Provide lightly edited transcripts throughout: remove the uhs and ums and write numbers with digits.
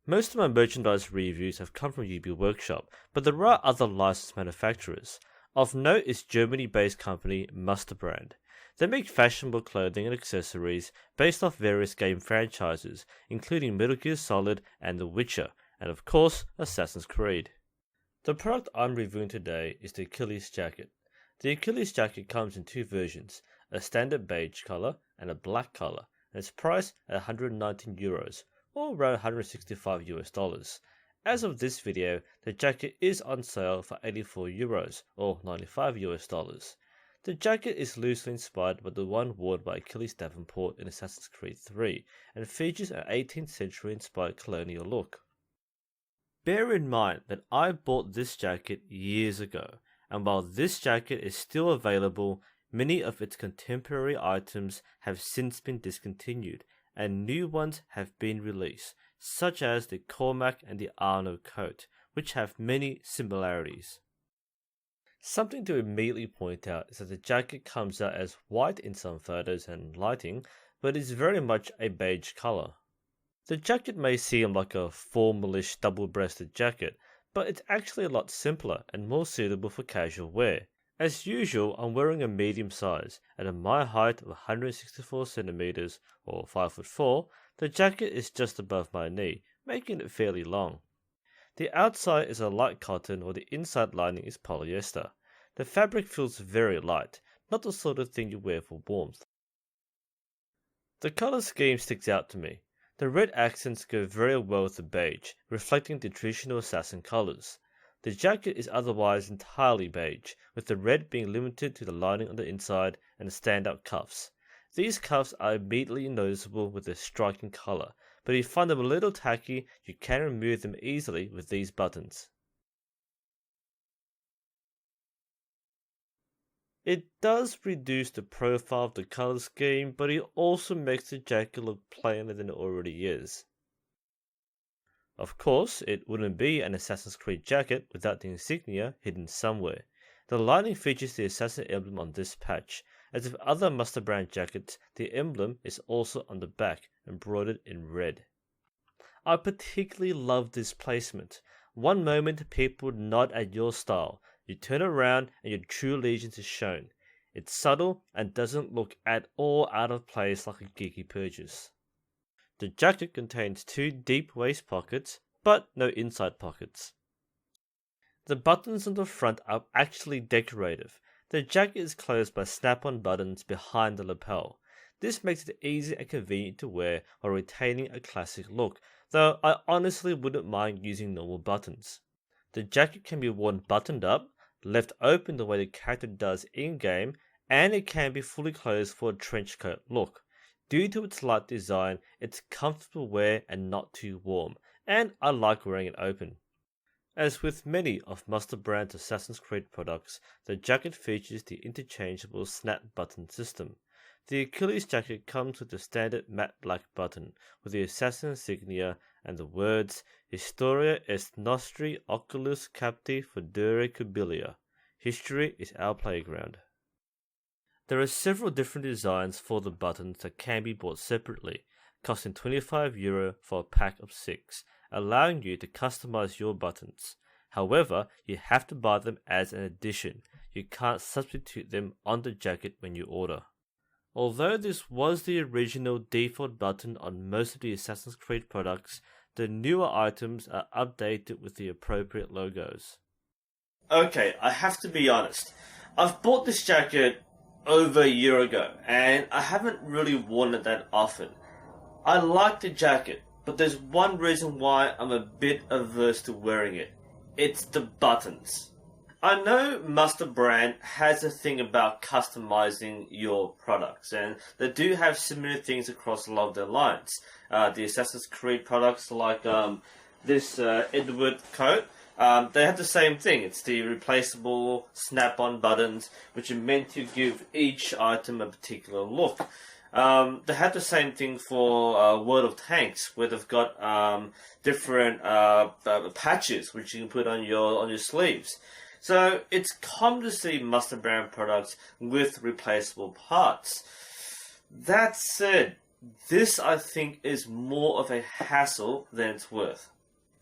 Most of my merchandise reviews have come from UB Workshop, but there are other licensed manufacturers. Of note is Germany-based company Musterbrand. They make fashionable clothing and accessories based off various game franchises, including Metal Gear Solid and The Witcher, and of course, Assassin's Creed. The product I'm reviewing today is the Achilles jacket. The Achilles jacket comes in two versions, a standard beige color and a black color, and it's priced at 119 euros, or around 165 US dollars. As of this video, the jacket is on sale for 84 euros, or 95 US dollars. The jacket is loosely inspired by the one worn by Achilles Davenport in Assassin's Creed 3, and features an 18th century inspired colonial look. Bear in mind that I bought this jacket years ago, and while this jacket is still available, many of its contemporary items have since been discontinued, and new ones have been released, such as the Cormac and the Arno coat, which have many similarities. Something to immediately point out is that the jacket comes out as white in some photos and lighting, but is very much a beige color. The jacket may seem like a formalish double-breasted jacket, but it's actually a lot simpler and more suitable for casual wear. As usual, I'm wearing a medium size, and at my height of 164 cm or 5'4", the jacket is just above my knee, making it fairly long. The outside is a light cotton while the inside lining is polyester. The fabric feels very light, not the sort of thing you wear for warmth. The color scheme sticks out to me. The red accents go very well with the beige, reflecting the traditional assassin colors. The jacket is otherwise entirely beige, with the red being limited to the lining on the inside and the standout cuffs. These cuffs are immediately noticeable with their striking color, but if you find them a little tacky, you can remove them easily with these buttons. It does reduce the profile of the color scheme, but it also makes the jacket look plainer than it already is. Of course, it wouldn't be an Assassin's Creed jacket without the insignia hidden somewhere. The lining features the assassin emblem on this patch. As with other Musterbrand jackets, the emblem is also on the back, embroidered in red. I particularly love this placement. One moment people nod at your style, you turn around and your true allegiance is shown. It's subtle and doesn't look at all out of place like a geeky purchase. The jacket contains two deep waist pockets, but no inside pockets. The buttons on the front are actually decorative. The jacket is closed by snap-on buttons behind the lapel. This makes it easy and convenient to wear while retaining a classic look, though I honestly wouldn't mind using normal buttons. The jacket can be worn buttoned up, left open the way the character does in-game, and it can be fully closed for a trench coat look. Due to its light design, it's comfortable wear and not too warm, and I like wearing it open. As with many of Musterbrand's Assassin's Creed products, the jacket features the interchangeable snap button system. The Achilles jacket comes with the standard matte black button with the assassin insignia and the words Historia est nostri oculus capti fodere cubilia. History is our playground. There are several different designs for the buttons that can be bought separately, costing €25 for a pack of 6, allowing you to customize your buttons. However, you have to buy them as an addition. You can't substitute them on the jacket when you order. Although this was the original default button on most of the Assassin's Creed products, the newer items are updated with the appropriate logos. Okay, I have to be honest. I've bought this jacket over a year ago, and I haven't really worn it that often. I like the jacket, but there's one reason why I'm a bit averse to wearing it. It's the buttons. I know Musterbrand has a thing about customizing your products, and they do have similar things across a lot of their lines. The Assassin's Creed products like this Edward coat, they have the same thing. It's the replaceable snap-on buttons, which are meant to give each item a particular look. They have the same thing for World of Tanks, where they've got different patches which you can put on your sleeves. So it's common to see Musterbrand products with replaceable parts. That said, this I think is more of a hassle than it's worth.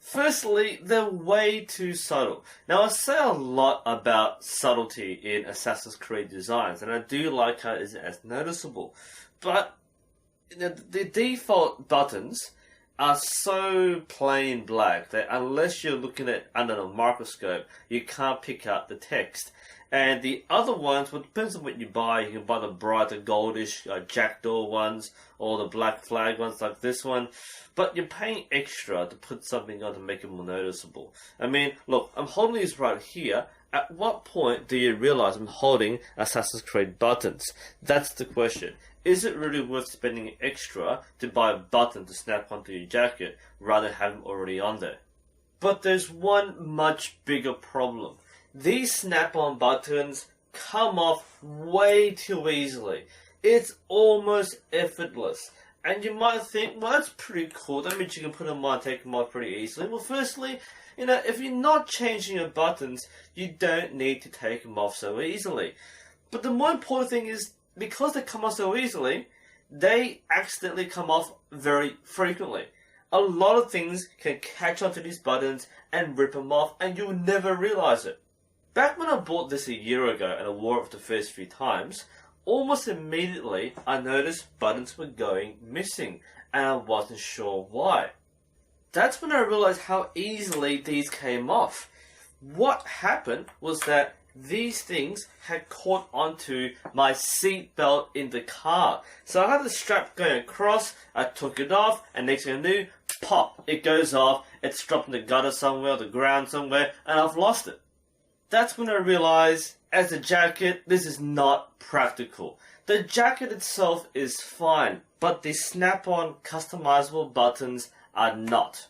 Firstly, they're way too subtle. Now, I say a lot about subtlety in Assassin's Creed designs, and I do like how it isn't as noticeable. But the default buttons are so plain black that unless you're looking at under a microscope, you can't pick out the text. And the other ones, well, it depends on what you buy. You can buy the brighter goldish jackdaw ones or the black flag ones like this one. But you're paying extra to put something on to make it more noticeable. I mean, look, I'm holding these right here. At what point do you realize I'm holding Assassin's Creed buttons? That's the question. Is it really worth spending extra to buy a button to snap onto your jacket rather than have them already on there? But there's one much bigger problem. These snap-on buttons come off way too easily. It's almost effortless. And you might think, well, that's pretty cool. That means you can put them on and take them off pretty easily. Well, firstly, if you're not changing your buttons, you don't need to take them off so easily. But the more important thing is, because they come off so easily, they accidentally come off very frequently. A lot of things can catch onto these buttons and rip them off, and you'll never realize it. Back when I bought this a year ago and I wore it for the first few times, almost immediately I noticed buttons were going missing, and I wasn't sure why. That's when I realized how easily these came off. What happened was that these things had caught onto my seat belt in the car. So I had the strap going across, I took it off, and next thing I knew, pop, it goes off, it's dropped in the gutter somewhere, the ground somewhere, and I've lost it. That's when I realized, as a jacket, this is not practical. The jacket itself is fine, but the snap-on customizable buttons are not.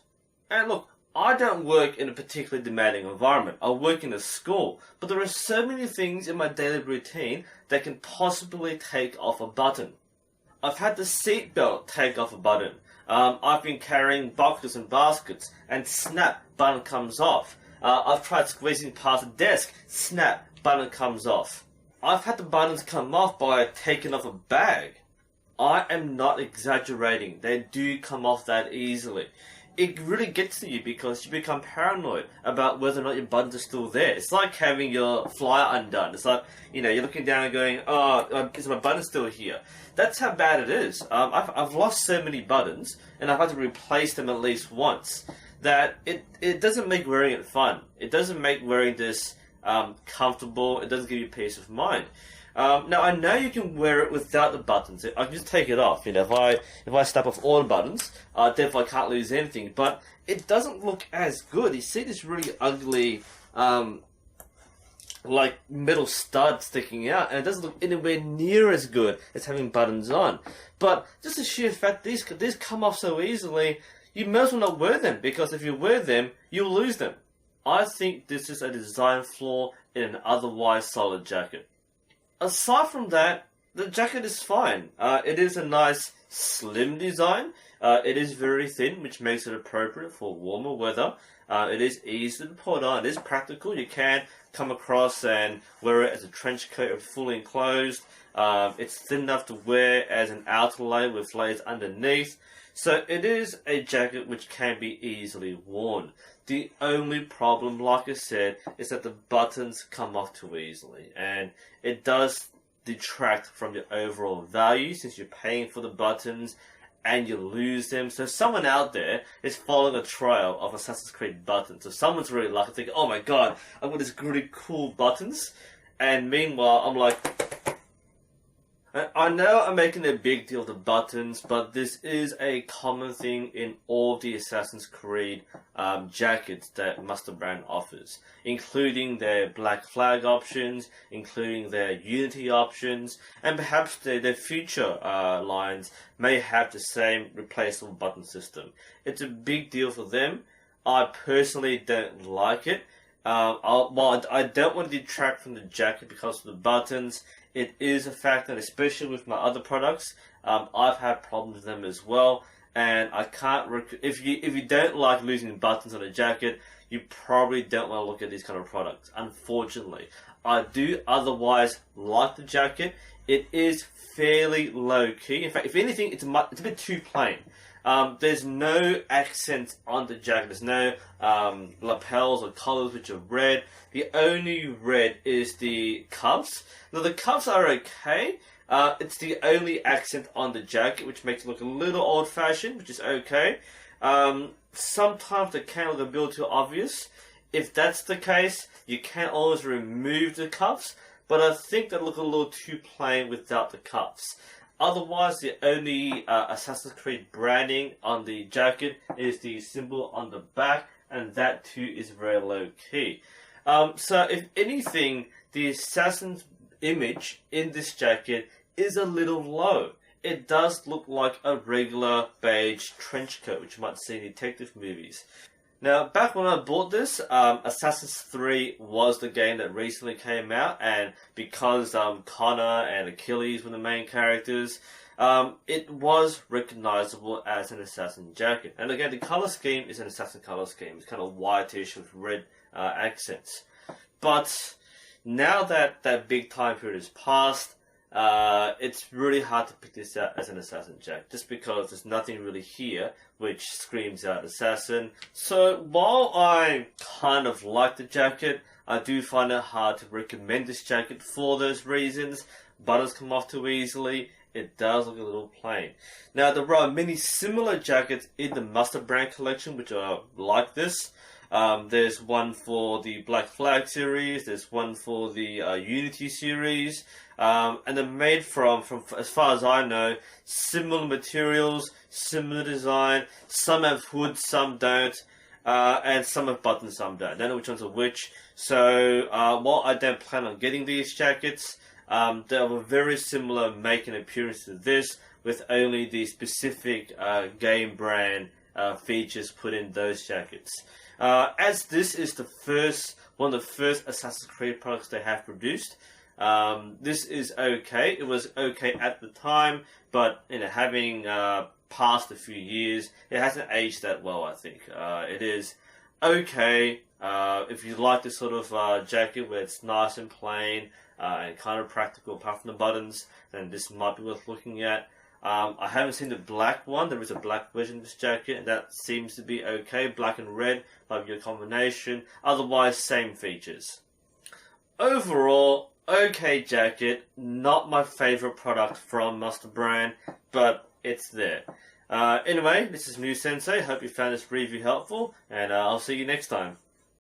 And look, I don't work in a particularly demanding environment. I work in a school, but there are so many things in my daily routine that can possibly take off a button. I've had the seatbelt take off a button. I've been carrying boxes and baskets, and snap, button comes off. I've tried squeezing past a desk, snap, button comes off. I've had the buttons come off by taking off a bag. I am not exaggerating, they do come off that easily. It really gets to you because you become paranoid about whether or not your buttons are still there. It's like having your flyer undone. It's like, you're looking down and going, oh, is my button still here? That's how bad it is. I've lost so many buttons, and I've had to replace them at least once, that it doesn't make wearing it fun. It doesn't make wearing this comfortable. It doesn't give you peace of mind. Now I know you can wear it without the buttons. I can just take it off. If I snap off all the buttons, definitely can't lose anything. But it doesn't look as good. You see this really ugly, like metal stud sticking out, and it doesn't look anywhere near as good as having buttons on. But just the sheer fact these come off so easily, you may as well not wear them, because if you wear them, you'll lose them. I think this is a design flaw in an otherwise solid jacket. Aside from that, the jacket is fine. It is a nice slim design. It is very thin, which makes it appropriate for warmer weather. It is easy to put on. It is practical. You can come across and wear it as a trench coat or fully enclosed. It's thin enough to wear as an outer layer with layers underneath. So it is a jacket which can be easily worn. The only problem, like I said, is that the buttons come off too easily, and it does detract from your overall value since you're paying for the buttons and you lose them. So someone out there is following a trail of Assassin's Creed buttons. So someone's really lucky, thinking, oh my god, I've got these really cool buttons, and meanwhile I'm like, I know I'm making a big deal of the buttons, but this is a common thing in all the Assassin's Creed jackets that Musterbrand offers, including their black flag options, including their Unity options, and perhaps their future lines may have the same replaceable button system. It's a big deal for them. I personally don't like it. While I don't want to detract from the jacket because of the buttons, it is a fact that, especially with my other products, I've had problems with them as well. And I can't. If you don't like losing buttons on a jacket, you probably don't want to look at these kind of products. Unfortunately, I do otherwise like the jacket. It is fairly low key. In fact, if anything, it's a bit too plain. There's no accents on the jacket. There's no lapels or collars which are red. The only red is the cuffs. Now the cuffs are okay. It's the only accent on the jacket, which makes it look a little old-fashioned, which is okay. Sometimes they can look a bit too obvious. If that's the case, you can always remove the cuffs, but I think they look a little too plain without the cuffs. Otherwise, the only Assassin's Creed branding on the jacket is the symbol on the back, and that too is very low-key. So if anything, the Assassin's image in this jacket is a little low. It does look like a regular beige trench coat, which you might see in detective movies. Now, back when I bought this, Assassin's 3 was the game that recently came out, and because Connor and Achilles were the main characters, it was recognizable as an Assassin jacket. And again, the color scheme is an Assassin color scheme. It's kind of whitish with red accents. But now that that big time period has passed, it's really hard to pick this out as an Assassin jacket, just because there's nothing really here which screams out Assassin. So while I kind of like the jacket, I do find it hard to recommend this jacket for those reasons. Buttons come off too easily. It does look a little plain. Now there are many similar jackets in the Musterbrand collection which are like this. There's one for the Black Flag series, there's one for the Unity series, and they're made from, as far as I know, similar materials, similar design. Some have hoods, some don't, and some have buttons, some don't. I don't know which ones are which. So while I don't plan on getting these jackets, they are very similar make and appearance to this, with only the specific game brand features put in those jackets. As this is one of the first Assassin's Creed products they have produced, this is okay. It was okay at the time, but having passed a few years, it hasn't aged that well, I think. It is okay. If you like this sort of jacket where it's nice and plain and kind of practical apart from the buttons, then this might be worth looking at. I haven't seen the black one. There is a black version of this jacket, and that seems to be okay. Black and red might be a combination. Otherwise, same features. Overall, okay jacket. Not my favorite product from Musterbrand, but it's there. Anyway, this is NUSensei. Hope you found this review helpful, and I'll see you next time.